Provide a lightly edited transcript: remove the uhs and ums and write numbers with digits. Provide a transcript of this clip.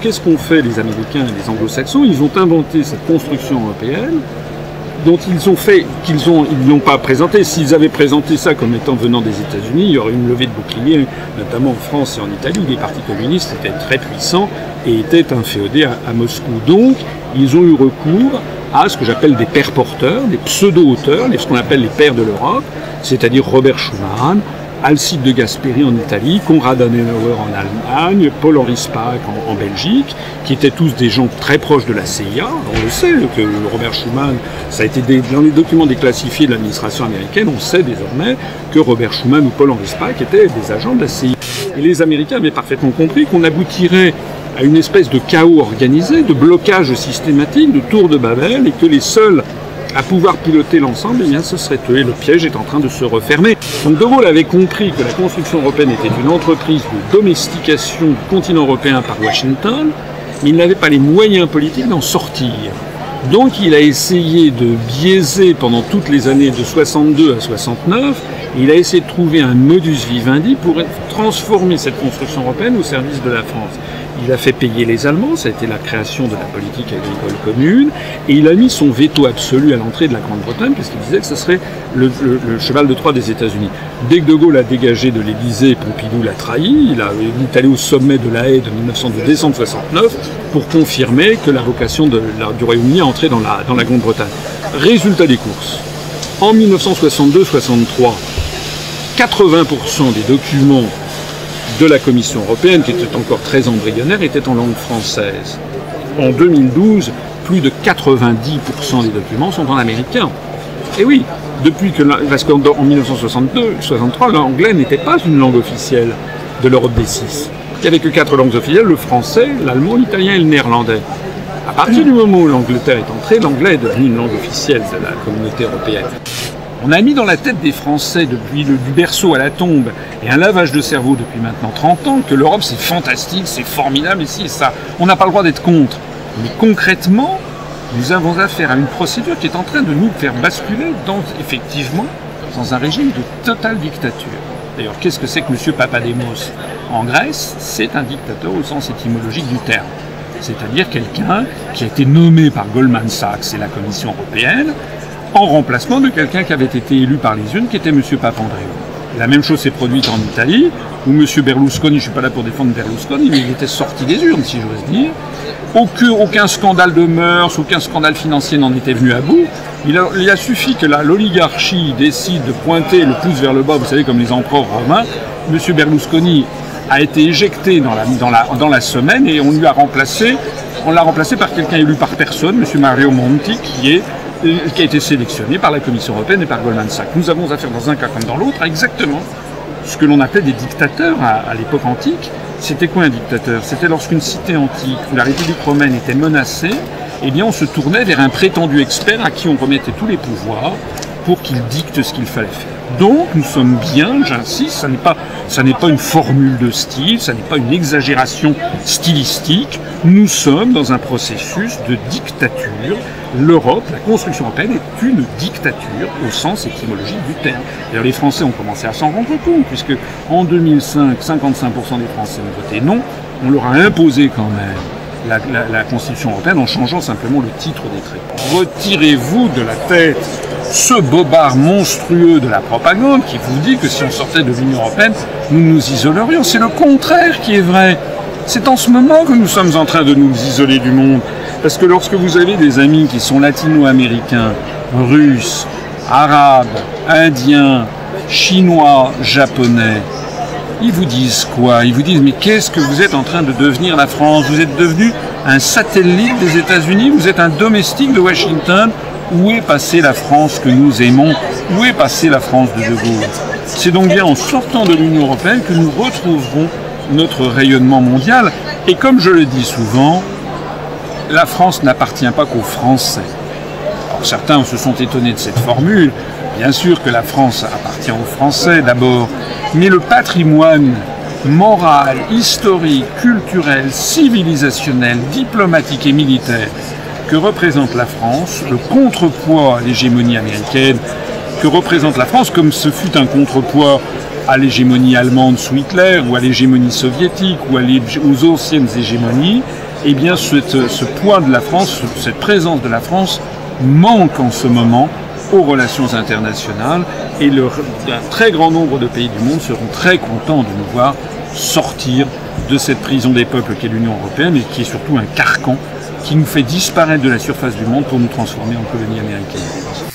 qu'est-ce qu'ont fait les Américains et les Anglo-Saxons? Ils ont inventé cette construction européenne dont ils n'ont pas présenté. S'ils avaient présenté ça comme étant venant des États-Unis, il y aurait une levée de boucliers, notamment en France et en Italie, où les partis communistes étaient très puissants et étaient inféodés à Moscou. Donc, ils ont eu recours à ce que j'appelle des pères porteurs, des pseudo-auteurs, ce qu'on appelle les pères de l'Europe, c'est-à-dire Robert Schuman, Alcide de Gasperi en Italie, Konrad Adenauer en Allemagne, Paul-Henri Spaak en Belgique, qui étaient tous des gens très proches de la CIA. On le sait que Robert Schuman, ça a été dans les documents déclassifiés de l'administration américaine, on sait désormais que Robert Schuman ou Paul-Henri Spaak étaient des agents de la CIA. Et les Américains avaient parfaitement compris qu'on aboutirait à une espèce de chaos organisé, de blocage systématique, de tour de Babel, et que les seuls à pouvoir piloter l'ensemble, eh bien, ce serait eux. Et le piège est en train de se refermer. Donc De Gaulle avait compris que la construction européenne était une entreprise de domestication du continent européen par Washington, mais il n'avait pas les moyens politiques d'en sortir. Donc il a essayé de biaiser pendant toutes les années de 62 à 69, il a essayé de trouver un modus vivendi pour transformer cette construction européenne au service de la France. Il a fait payer les Allemands, ça a été la création de la politique agricole commune, et il a mis son veto absolu à l'entrée de la Grande-Bretagne, parce qu'il disait que ce serait le cheval de Troie des États-Unis. Dès que De Gaulle a dégagé de l'Élysée, Pompidou l'a trahi, il est allé au sommet de la Haye de décembre 69 pour confirmer que la vocation du Royaume-Uni a entré dans la Grande-Bretagne. Résultat des courses. En 1962-63, 80% des documents de la Commission européenne, qui était encore très embryonnaire, était en langue française. En 2012, plus de 90% des documents sont en américain. Et oui, parce qu'en 1962-63, l'anglais n'était pas une langue officielle de l'Europe des six. Il n'y avait que 4 langues officielles, le français, l'allemand, l'italien et le néerlandais. À partir du moment où l'Angleterre est entrée, l'anglais est devenu une langue officielle de la communauté européenne. On a mis dans la tête des Français, depuis du berceau à la tombe, et un lavage de cerveau depuis maintenant 30 ans, que l'Europe c'est fantastique, c'est formidable, et ci et ça. On n'a pas le droit d'être contre. Mais concrètement, nous avons affaire à une procédure qui est en train de nous faire basculer effectivement, dans un régime de totale dictature. D'ailleurs, qu'est-ce que c'est que M. Papademos en Grèce? C'est un dictateur au sens étymologique du terme. C'est-à-dire quelqu'un qui a été nommé par Goldman Sachs et la Commission européenne, en remplacement de quelqu'un qui avait été élu par les urnes, qui était M. Papandréou. La même chose s'est produite en Italie, où M. Berlusconi, je ne suis pas là pour défendre Berlusconi, mais il était sorti des urnes, si j'ose dire. Aucun scandale de mœurs, aucun scandale financier n'en était venu à bout. Il a suffi que l'oligarchie décide de pointer le pouce vers le bas, vous savez, comme les empereurs romains. M. Berlusconi a été éjecté dans la semaine et on l'a remplacé par quelqu'un élu par personne, M. Mario Monti, qui a été sélectionné par la Commission européenne et par Goldman Sachs. Nous avons affaire dans un cas comme dans l'autre à exactement ce que l'on appelait des dictateurs à l'époque antique. C'était quoi un dictateur? C'était lorsqu'une cité antique où la République romaine était menacée, eh bien on se tournait vers un prétendu expert à qui on remettait tous les pouvoirs pour qu'il dicte ce qu'il fallait faire. Donc nous sommes bien, j'insiste, ça n'est pas une formule de style, ça n'est pas une exagération stylistique, nous sommes dans un processus de dictature. L'Europe, la construction européenne est une dictature au sens étymologique du terme. D'ailleurs les Français ont commencé à s'en rendre compte, puisque en 2005, 55% des Français ont voté non, on leur a imposé quand même la Constitution européenne en changeant simplement le titre des traités. Retirez-vous de la tête ce bobard monstrueux de la propagande qui vous dit que si on sortait de l'Union européenne, nous nous isolerions. C'est le contraire qui est vrai. C'est en ce moment que nous sommes en train de nous isoler du monde. Parce que lorsque vous avez des amis qui sont latino-américains, russes, arabes, indiens, chinois, japonais, ils vous disent quoi? Ils vous disent, mais qu'est-ce que vous êtes en train de devenir la France? Vous êtes devenu un satellite des États-Unis, vous êtes un domestique de Washington. Où est passée la France que nous aimons? Où est passée la France de Gaulle? C'est donc bien en sortant de l'Union européenne que nous retrouverons notre rayonnement mondial. Et comme je le dis souvent, la France n'appartient pas qu'aux Français. Alors certains se sont étonnés de cette formule. Bien sûr que la France appartient aux Français d'abord, mais le patrimoine moral, historique, culturel, civilisationnel, diplomatique et militaire que représente la France, le contrepoids à l'hégémonie américaine, que représente la France, comme ce fut un contrepoids à l'hégémonie allemande sous Hitler, ou à l'hégémonie soviétique, ou aux anciennes hégémonies, eh bien ce poids de la France, cette présence de la France manque en ce moment aux relations internationales et un très grand nombre de pays du monde seront très contents de nous voir sortir de cette prison des peuples qu'est l'Union européenne et qui est surtout un carcan qui nous fait disparaître de la surface du monde pour nous transformer en colonie américaine.